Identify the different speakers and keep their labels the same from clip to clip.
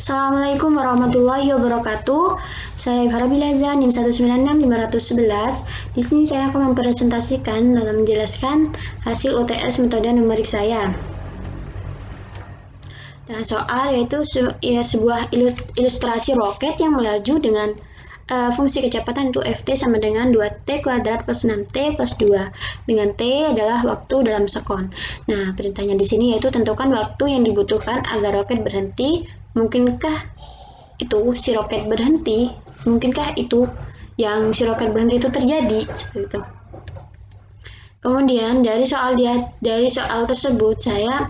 Speaker 1: Assalamualaikum warahmatullahi wabarakatuh. Saya Farah Bilaza, NIM 196-511. Di sini saya akan mempresentasikan dalam menjelaskan hasil UTS metode numerik saya. Dan soal yaitu sebuah ilustrasi roket yang melaju dengan fungsi kecepatan itu Ft sama dengan 2T kuadrat plus 6T plus 2, dengan T adalah waktu dalam sekon. Nah, perintahnya di sini yaitu tentukan waktu yang dibutuhkan agar roket berhenti. Mungkinkah itu si roket berhenti? Mungkinkah itu yang si roket berhenti itu terjadi? Seperti itu. Kemudian dari soal tersebut saya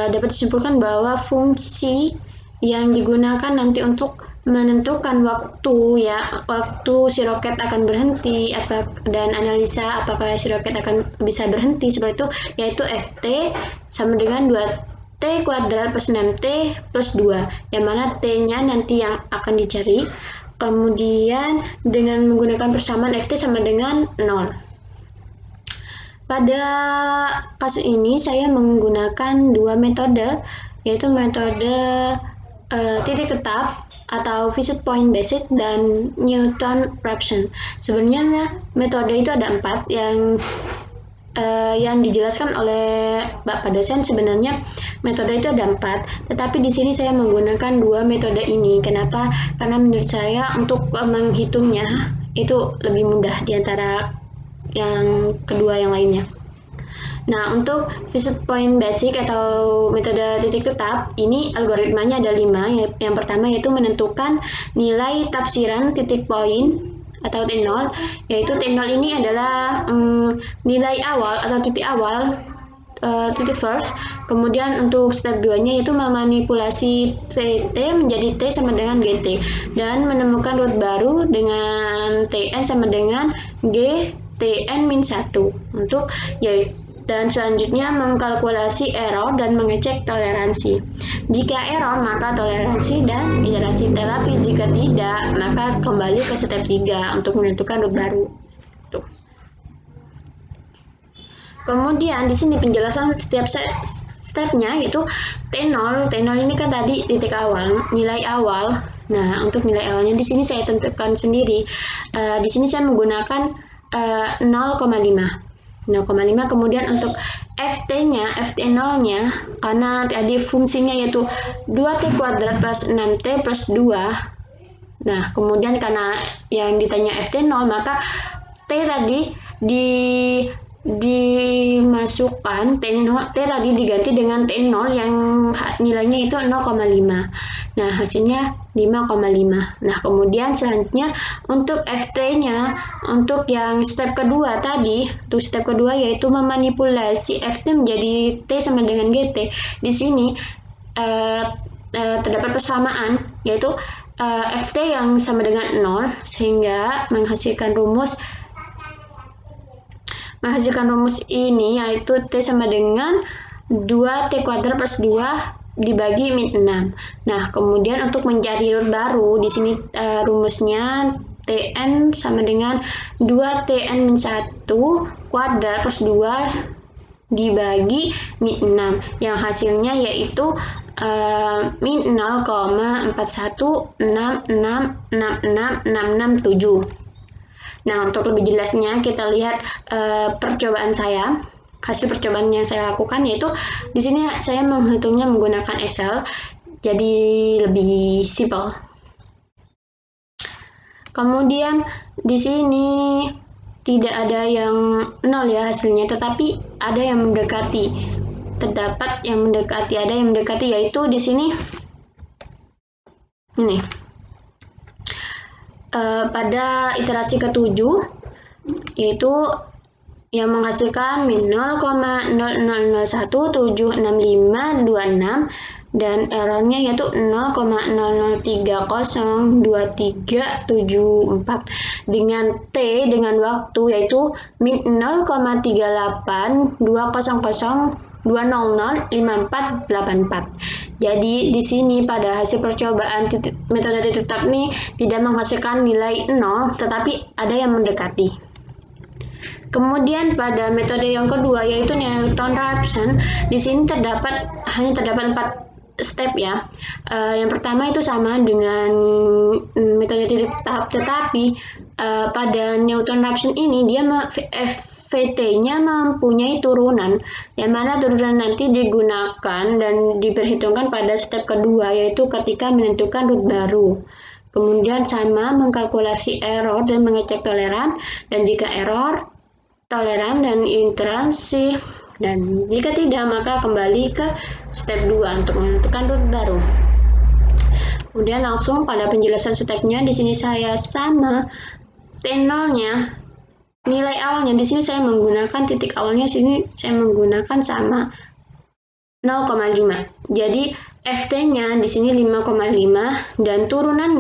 Speaker 1: dapat disimpulkan bahwa fungsi yang digunakan nanti untuk menentukan waktu si roket akan berhenti dan analisa apakah si roket akan bisa berhenti seperti itu, yaitu Ft sama dengan 2T kuadrat plus 6T plus 2, yang mana T-nya nanti yang akan dicari. Kemudian dengan menggunakan persamaan Ft sama dengan 0. Pada kasus ini saya menggunakan dua metode, yaitu metode titik tetap atau visit point basic dan Newton Raphson. Sebenarnya metode itu ada 4 yang dijelaskan oleh Bapak dosen. Sebenarnya metode itu ada 4, tetapi di sini saya menggunakan dua metode ini. Kenapa? Karena menurut saya untuk menghitungnya itu lebih mudah di antara yang kedua yang lainnya. Nah, untuk visit point basic atau metode titik tetap, ini algoritmanya ada 5. Yang pertama yaitu menentukan nilai tafsiran titik poin atau T0, yaitu T0 ini adalah nilai awal atau titik awal, titik first. Kemudian untuk step 2-nya yaitu memanipulasi Vt menjadi T sama dengan Gt dan menemukan root baru dengan Tn sama dengan Gtn-1 untuk dan selanjutnya mengkalkulasi error dan mengecek toleransi. Jika error maka toleransi dan iterasi, tetapi jika tidak maka kembali ke step 3 untuk menentukan root baru. Tuh. Kemudian di sini penjelasan setiap stepnya yaitu T0 ini kan tadi titik awal, nilai awal. Nah, untuk nilai awalnya di sini saya tentukan sendiri. Di sini saya menggunakan 0,5. Kemudian untuk Ft-nya, Ft0-nya, karena tadi fungsinya yaitu 2T kuadrat plus 6T plus 2. Nah, kemudian karena yang ditanya Ft0, maka T tadi dimasukkan, T tadi diganti dengan T0 yang nilainya itu 0,5. Nah, hasilnya 5,5. Nah, kemudian selanjutnya untuk Ft-nya, untuk yang step kedua tadi, untuk step kedua yaitu memanipulasi Ft menjadi T sama dengan Gt. Di sini terdapat persamaan, yaitu Ft yang sama dengan 0, sehingga menghasilkan rumus ini yaitu T sama dengan 2T kuadrat plus 2 dibagi min 6. Nah, kemudian untuk mencari root baru, di sini rumusnya Tn sama dengan 2Tn-1 kuadrat plus 2 dibagi min 6, yang hasilnya yaitu min 0,41666667. Nah, untuk lebih jelasnya kita lihat percobaan saya. Hasil percobaan yang saya lakukan yaitu di sini saya menghitungnya menggunakan Excel, jadi lebih simpel. Kemudian di sini tidak ada yang 0 ya hasilnya, tetapi ada yang mendekati. Ada yang mendekati yaitu di sini ini. Pada iterasi ke-7 yaitu yang menghasilkan min 0,000176526 dan errornya yaitu 0,00302374 dengan T dengan waktu yaitu min 0,3820005484. Jadi di sini pada hasil percobaan metode titik tetap ini tidak menghasilkan nilai 0, tetapi ada yang mendekati. Kemudian pada metode yang kedua yaitu Newton Raphson, di sini hanya terdapat step ya. Yang pertama itu sama dengan metode titik tetap, tetapi pada Newton-Raphson ini dia VT-nya mempunyai turunan, yang mana turunan nanti digunakan dan diperhitungkan pada step kedua, yaitu ketika menentukan root baru. Kemudian sama mengkalkulasi error dan mengecek toleran, dan jika error, toleran dan interaksi, dan jika tidak maka kembali ke step 2 untuk menentukan root baru. Kemudian langsung pada penjelasan stepnya, di sini saya sama T0-nya, nilai awalnya di sini saya menggunakan titik awalnya, sini saya menggunakan sama 0,5. Jadi FT-nya di sini 5,5 dan turunan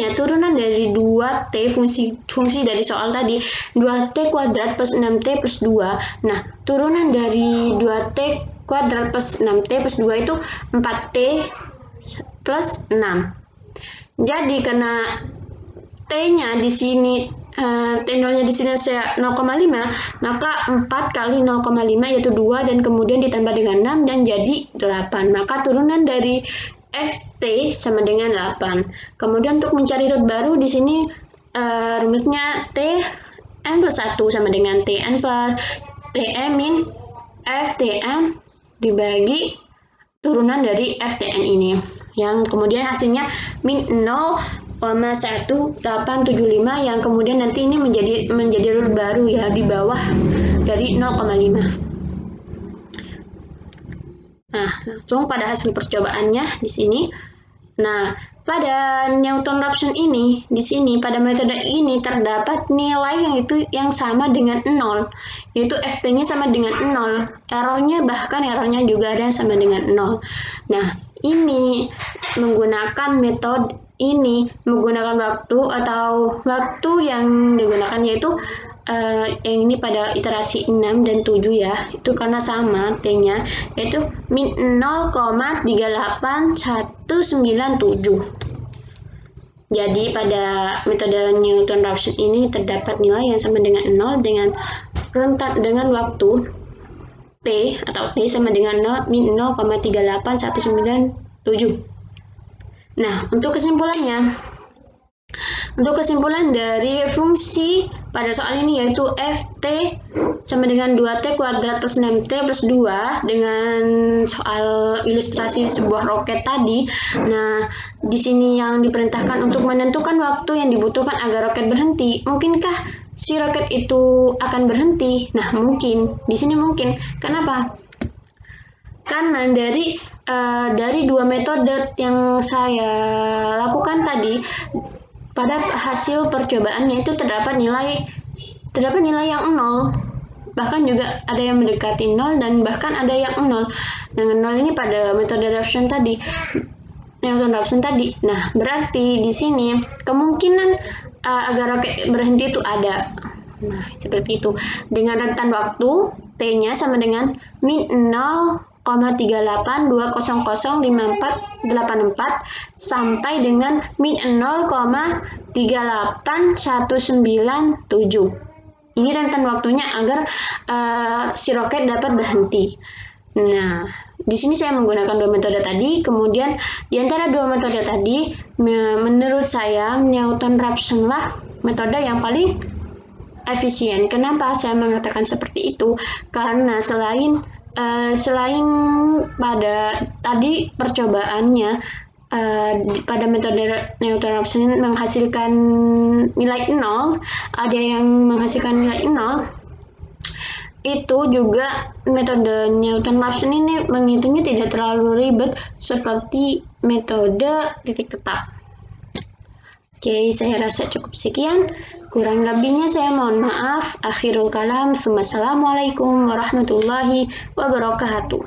Speaker 1: dari 2T fungsi dari soal tadi 2T kuadrat plus 6T plus 2. Nah, turunan dari 2T kuadrat plus 6T plus 2 itu 4T plus 6. Jadi karena T-nya di sini T0-nya di sini saya 0,5, maka 4 kali 0,5 yaitu 2 dan kemudian ditambah dengan 6 dan jadi 8. Maka turunan dari FT sama dengan 8. Kemudian untuk mencari root baru di sini rumusnya Tn plus 1 sama dengan Tn plus Tn min Ftn dibagi turunan dari Ftn ini, yang kemudian hasilnya min 0,1875 yang kemudian nanti ini menjadi root baru ya di bawah dari 0,5. Nah, langsung pada hasil percobaannya di sini. Nah, pada Newton-Raphson ini, di sini pada metode ini terdapat nilai yang sama dengan 0, yaitu FT-nya sama dengan 0. Errornya juga ada yang sama dengan 0. Nah, ini menggunakan metode ini menggunakan waktu yang digunakan yaitu yang ini pada iterasi 6 dan 7 ya, itu karena sama T-nya yaitu min 0,38197. Jadi pada metode Newton-Raphson ini terdapat nilai yang sama dengan 0 dengan waktu T atau T sama dengan min 0,38197. Nah, untuk kesimpulan dari fungsi pada soal ini yaitu Ft sama dengan 2T kuadrat plus 6T plus 2 dengan soal ilustrasi sebuah roket tadi. Nah, di sini yang diperintahkan untuk menentukan waktu yang dibutuhkan agar roket berhenti. Mungkinkah si roket itu akan berhenti? Nah, mungkin. Di sini mungkin. Kenapa? Karena dari dua metode yang saya lakukan tadi, pada hasil percobaannya itu terdapat nilai yang 0, bahkan juga ada yang mendekati 0 dan bahkan ada yang 0. Dengan 0 ini pada metode Newton-Raphson tadi. Nah, berarti di sini kemungkinan agar roket berhenti itu ada. Nah, seperti itu. Dengan rentan waktu T-nya sama dengan min 0,38200548 sampai dengan min 0,38197. Ini rentan waktunya agar si roket dapat berhenti. Nah, di sini saya menggunakan dua metode tadi. Kemudian di antara dua metode tadi, menurut saya Newton-Raphson lah metode yang paling efisien. Kenapa saya mengatakan seperti itu? Karena selain pada tadi percobaannya pada metode Newton-Raphson menghasilkan nilai 0, ada yang menghasilkan nilai 0, itu juga metode Newton-Raphson ini menghitungnya tidak terlalu ribet seperti metode titik tetap. Oke, saya rasa cukup sekian. Kurang lebihnya saya mohon maaf. Akhirul kalam. Wassalamualaikum warahmatullahi wabarakatuh.